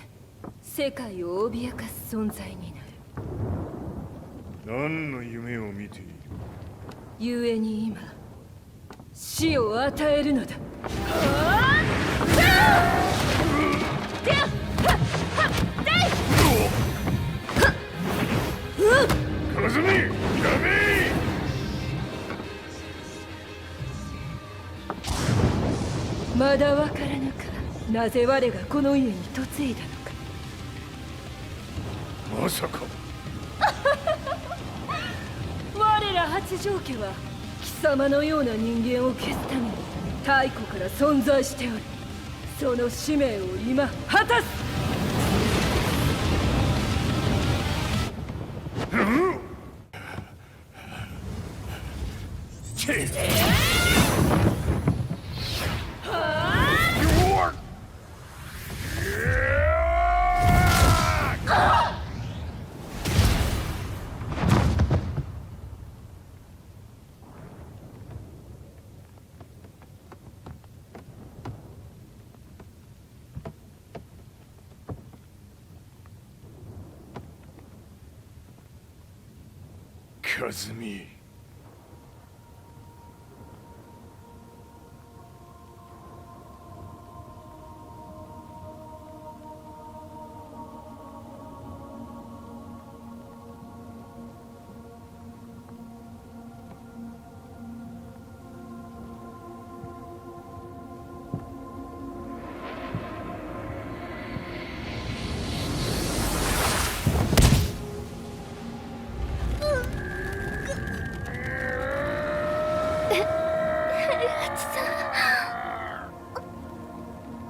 世界を脅かす存在になる。何の夢を見ている？故に今死を与えるのだ。和美、やめ！まだわからぬか、なぜ我がこの家に嫁いだのか。まさか我ら八丈家は貴様のような人間を消すために太古から存在しており、その使命を今果たす。和美。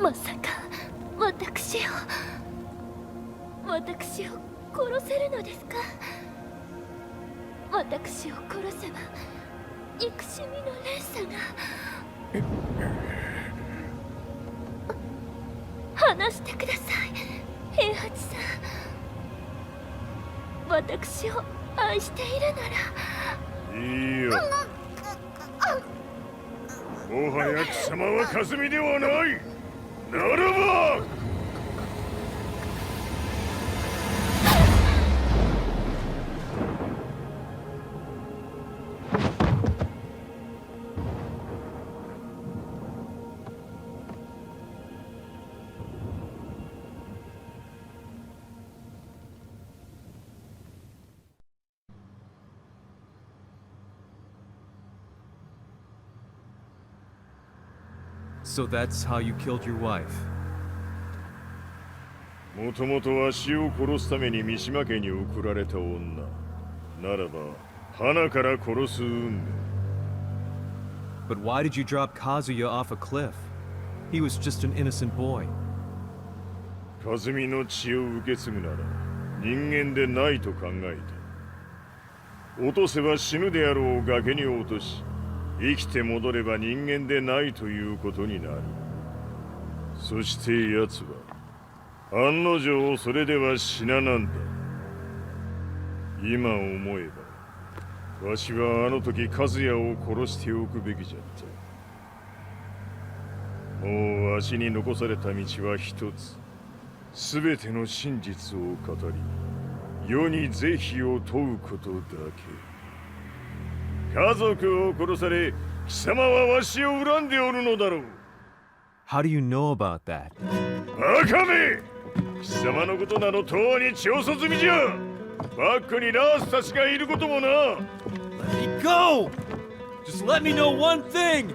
まさか私を殺せるのですか？私を殺せば憎しみの連鎖が。話してください、平八さん。私を愛しているなら。いいよ。もはや貴様はカズミではない。ならばSo that's how you killed your wife? もともとわしを殺すために三島家に送られた女。ならば、花から殺す運命。But why did you drop Kazuya off a cliff? He was just an innocent boy. 和美の血を受け継ぐなら人間でないと考えた。落とせば死ぬであろう崖に落とし、生きて戻れば人間でないということになる。そして奴は案の定それでは死ななんだ。今思えばわしはあの時和也を殺しておくべきじゃった。もうわしに残された道は一つ。すべての真実を語り世に是非を問うことだけ。家族を殺され貴様はわしを恨んでおるのだろう。 How do you know about that? バカめ！貴様のことなどとうに調査済みじゃ。バックにラースたちがいることもな。 Let me go! Just let me know one thing!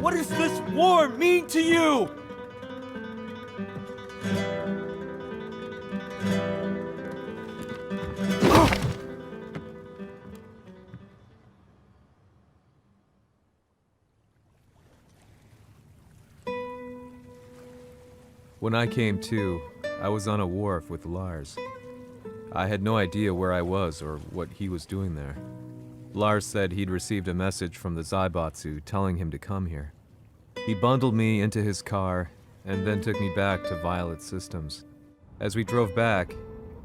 What does this war mean to you? When I came to, I was on a wharf with Lars. I had no idea where I was or what he was doing there. Lars said he'd received a message from the Zaibatsu telling him to come here. He bundled me into his car and then took me back to Violet Systems. As we drove back,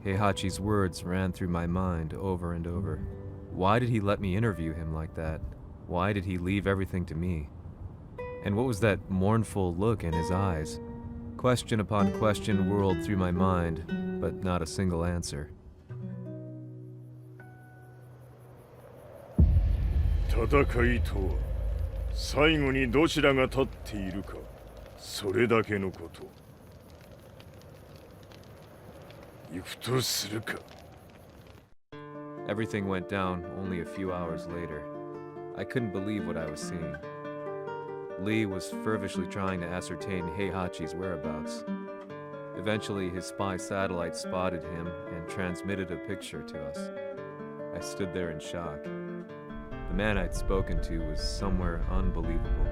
Heihachi's words ran through my mind over and over. Why did he let me interview him like that? Why did he leave everything to me? And what was that mournful look in his eyes? Question upon question whirled through my mind, but not a single answer. 戦いとは最後にどちらが立っているか、それだけのこと。行くとするか。 Everything went down only a few hours later. I couldn't believe what I was seeing. Lee was feverishly trying to ascertain Heihachi's whereabouts. Eventually, his spy satellite spotted him and transmitted a picture to us. I stood there in shock. The man I'd spoken to was somewhere unbelievable.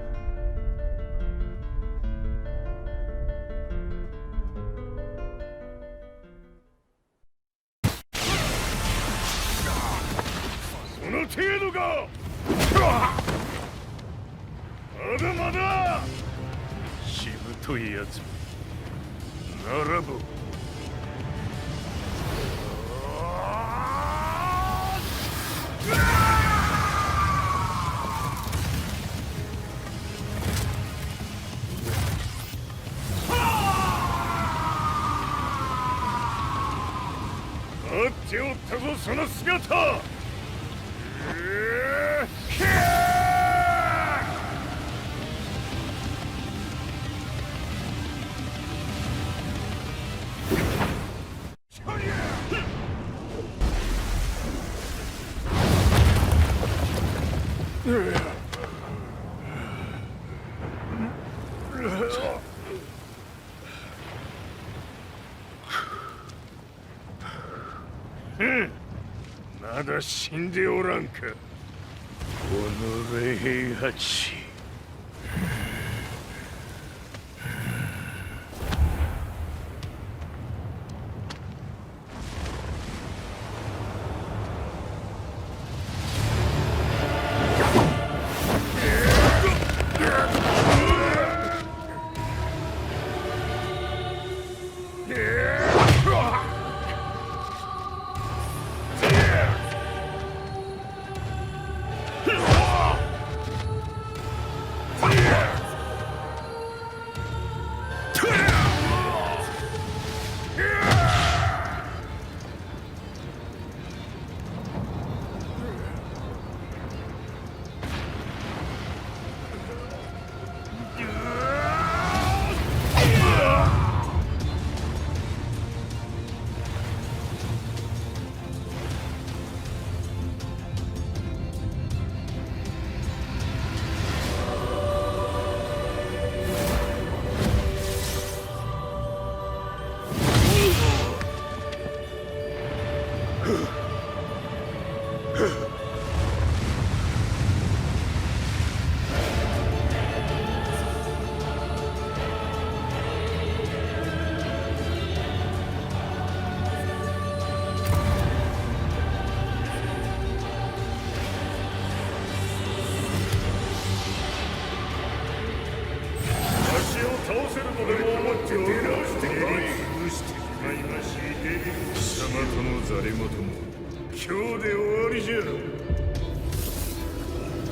まだ死んでおらんか。おのれ平八。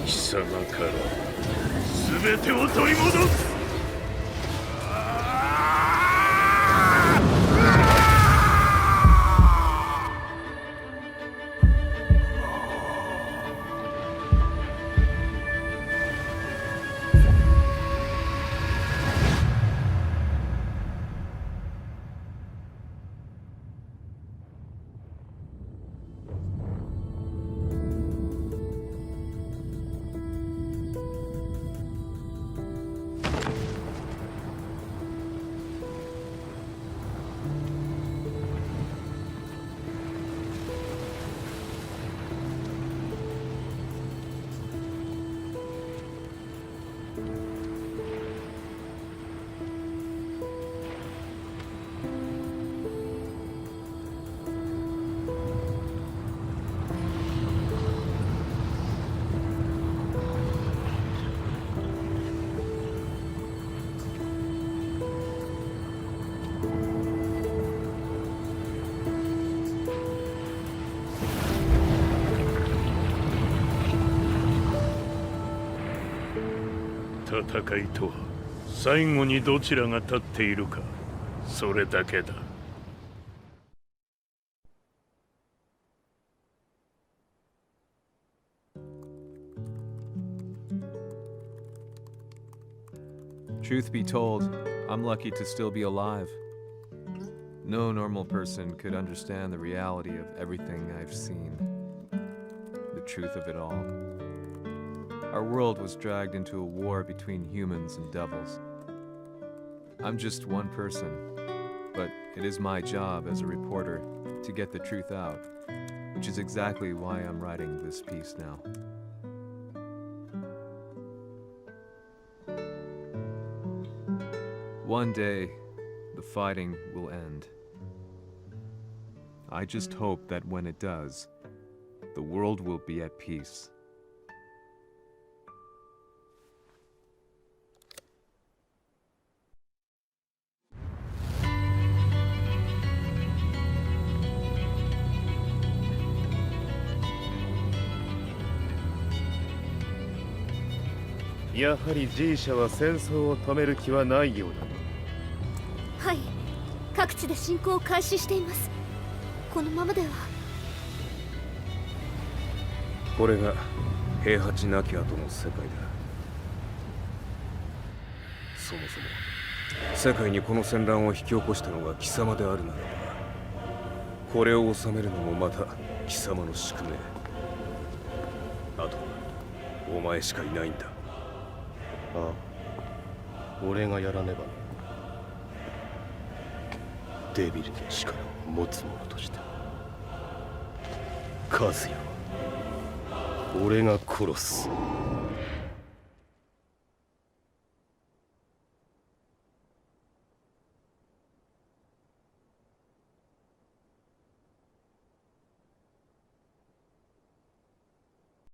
貴様から全てを取り戻す。戦いとは最後にどちらが立っているか、それだけだ。Truth be told, I'm lucky to still be alive. No normal person could understand the reality of everything I've seen, the truth of it all. Our world was dragged into a war between humans and devils. I'm just one person, but it is my job as a reporter to get the truth out, which is exactly why I'm writing this piece now. One day, the fighting will end. I just hope that when it does, the world will be at peace. Yaはり G 社は戦争を止める気はないようだ。はい、各地で侵攻を開始しています。このままでは。これが平八なき後の世界だ。そもそも世界にこの戦乱を引き起こしたのが貴様であるならば、これを収めるのもまた貴様の宿命。あとはお前しかいないんだ。ああ、俺がやらねばな。デビルの力を持つ者として和也は俺が殺す。